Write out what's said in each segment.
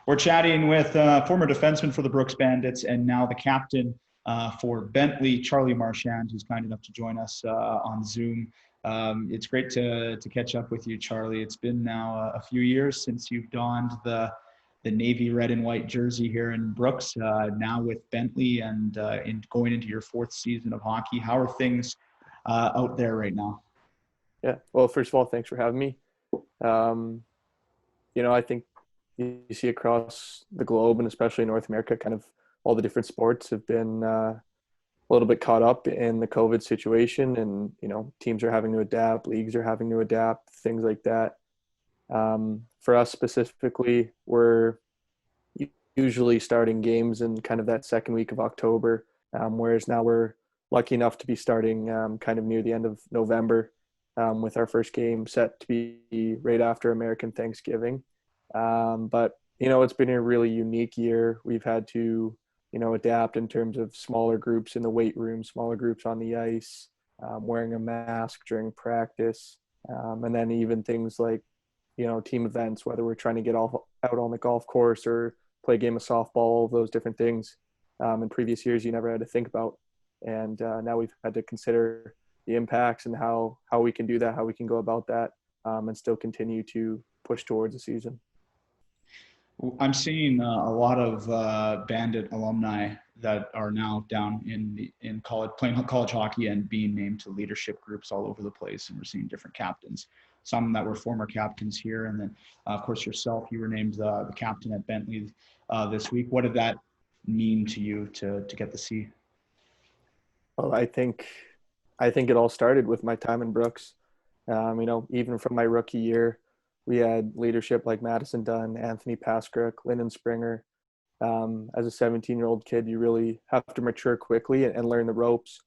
We're chatting with former defenseman for the Brooks Bandits and now the captain for Bentley, Charlie Marchand, who's kind enough to join us on Zoom. It's great to catch up with you, Charlie. It's been now a few years since you've donned the navy red and white jersey here in Brooks, now with Bentley and going into your fourth season of hockey. How are things out there right now? Yeah. Well, first of all, thanks for having me. Um, I think you see across the globe and especially North America, kind of all the different sports have been a little bit caught up in the COVID situation, and teams are having to adapt, leagues are having to adapt, things like that. For us specifically, we're usually starting games in kind of that second week of October, whereas now we're lucky enough to be starting kind of near the end of November, with our first game set to be right after American Thanksgiving. But it's been a really unique year. We've had to, adapt in terms of smaller groups in the weight room, smaller groups on the ice, wearing a mask during practice, and then even things like, team events, whether we're trying to get out on the golf course or play a game of softball, all of those different things. In previous years, you never had to think about. And now we've had to consider the impacts and how we can do that, how we can go about that, and still continue to push towards the season. I'm seeing a lot of Bandit alumni that are now down in college, playing college hockey and being named to leadership groups all over the place. And we're seeing different captains, some that were former captains here. And then, of course, yourself, you were named the captain at Bentley this week. What did that mean to you to get the C? Well, I think it all started with my time in Brooks. Even from my rookie year, we had leadership like Madison Dunn, Anthony Paskirk, Lyndon Springer. As a 17-year-old kid, you really have to mature quickly and learn the ropes.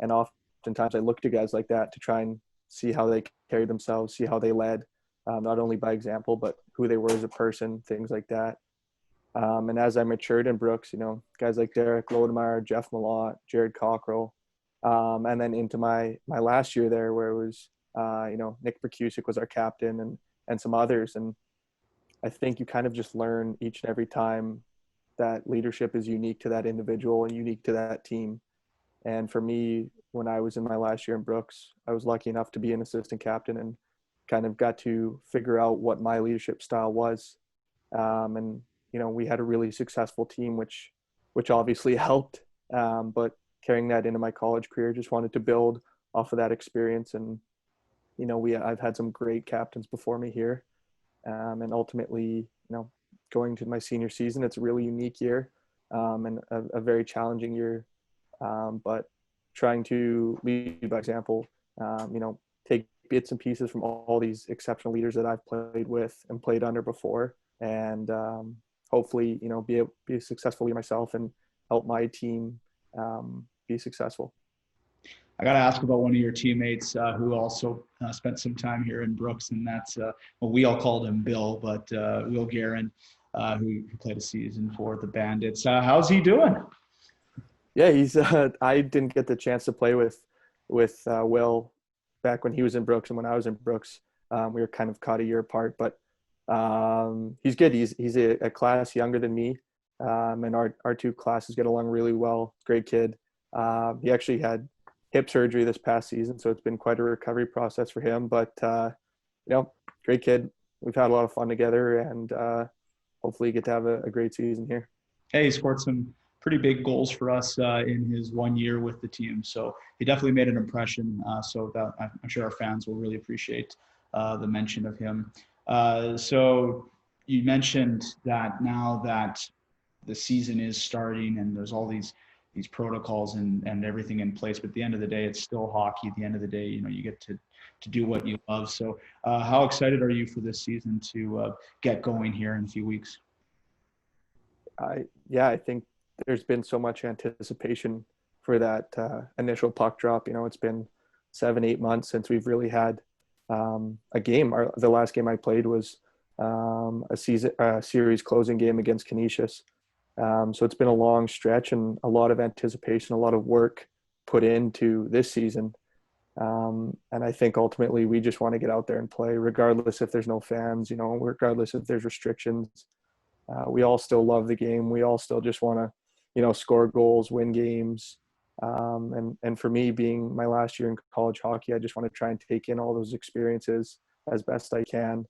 And oftentimes I look to guys like that to try and see how they carried themselves, see how they led, not only by example, but who they were as a person, things like that. And as I matured in Brooks, guys like Derek Lodemeyer, Jeff Malott, Jared Cockrell, and then into my last year there, where it was, Nick Berkusik was our captain and some others. And I think you kind of just learn each and every time that leadership is unique to that individual and unique to that team. And for me, when I was in my last year in Brooks, I was lucky enough to be an assistant captain and kind of got to figure out what my leadership style was. And we had a really successful team, which obviously helped. But carrying that into my college career, just wanted to build off of that experience. And I've had some great captains before me here, and ultimately, going to my senior season, it's a really unique year, and a very challenging year. But trying to lead by example, take bits and pieces from all these exceptional leaders that I've played with and played under before, and hopefully, be a successful leader myself and help my team be successful. I got to ask about one of your teammates who also spent some time here in Brooks, and that's, we all called him Bill, but Will Guerin, who played a season for the Bandits. How's he doing? Yeah, he's. I didn't get the chance to play with Will back when he was in Brooks and when I was in Brooks. We were kind of caught a year apart, but he's good. He's a class younger than me, and our two classes get along really well. Great kid. He actually had hip surgery this past season, so it's been quite a recovery process for him. But great kid. We've had a lot of fun together, and hopefully get to have a great season here. Hey, he scored some pretty big goals for us in his 1 year with the team, so he definitely made an impression. So that I'm sure our fans will really appreciate the mention of him. So you mentioned that now that the season is starting and there's all these protocols and everything in place, but at the end of the day, it's still hockey. At the end of the day, you get to do what you love. So how excited are you for this season to get going here in a few weeks? I think there's been so much anticipation for that initial puck drop. It's been 7-8 months since we've really had a game. The last game I played was a series closing game against Canisius. So it's been a long stretch and a lot of anticipation, a lot of work put into this season. And I think ultimately we just want to get out there and play, regardless if there's no fans, regardless if there's restrictions. We all still love the game. We all still just want to, score goals, win games. And for me, being my last year in college hockey, I just want to try and take in all those experiences as best I can.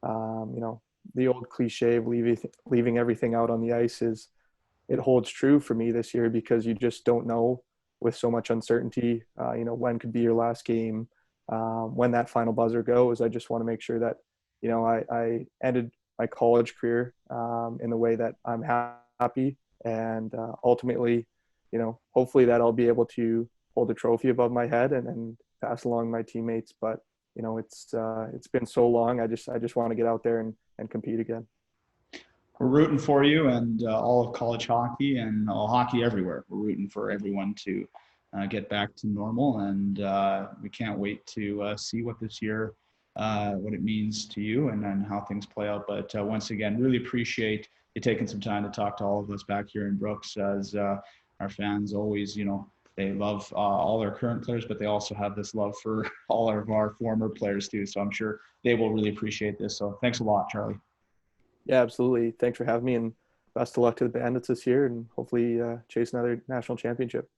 The old cliche of leaving everything out on the ice it holds true for me this year, because you just don't know with so much uncertainty, when could be your last game, when that final buzzer goes. I just want to make sure that, I ended my college career in the way that I'm happy. And ultimately, hopefully that I'll be able to hold a trophy above my head and pass along my teammates. But, it's been so long. I just want to get out there and compete again. We're rooting for you and all of college hockey and all hockey everywhere. We're rooting for everyone to get back to normal, and we can't wait to see what this year, what it means to you, and then how things play out. But once again, really appreciate you taking some time to talk to all of us back here in Brooks, as our fans always, they love all our current players, but they also have this love for all of our former players too. So I'm sure they will really appreciate this. So thanks a lot, Charlie. Yeah, absolutely. Thanks for having me, and best of luck to the Bandits this year, and hopefully chase another national championship.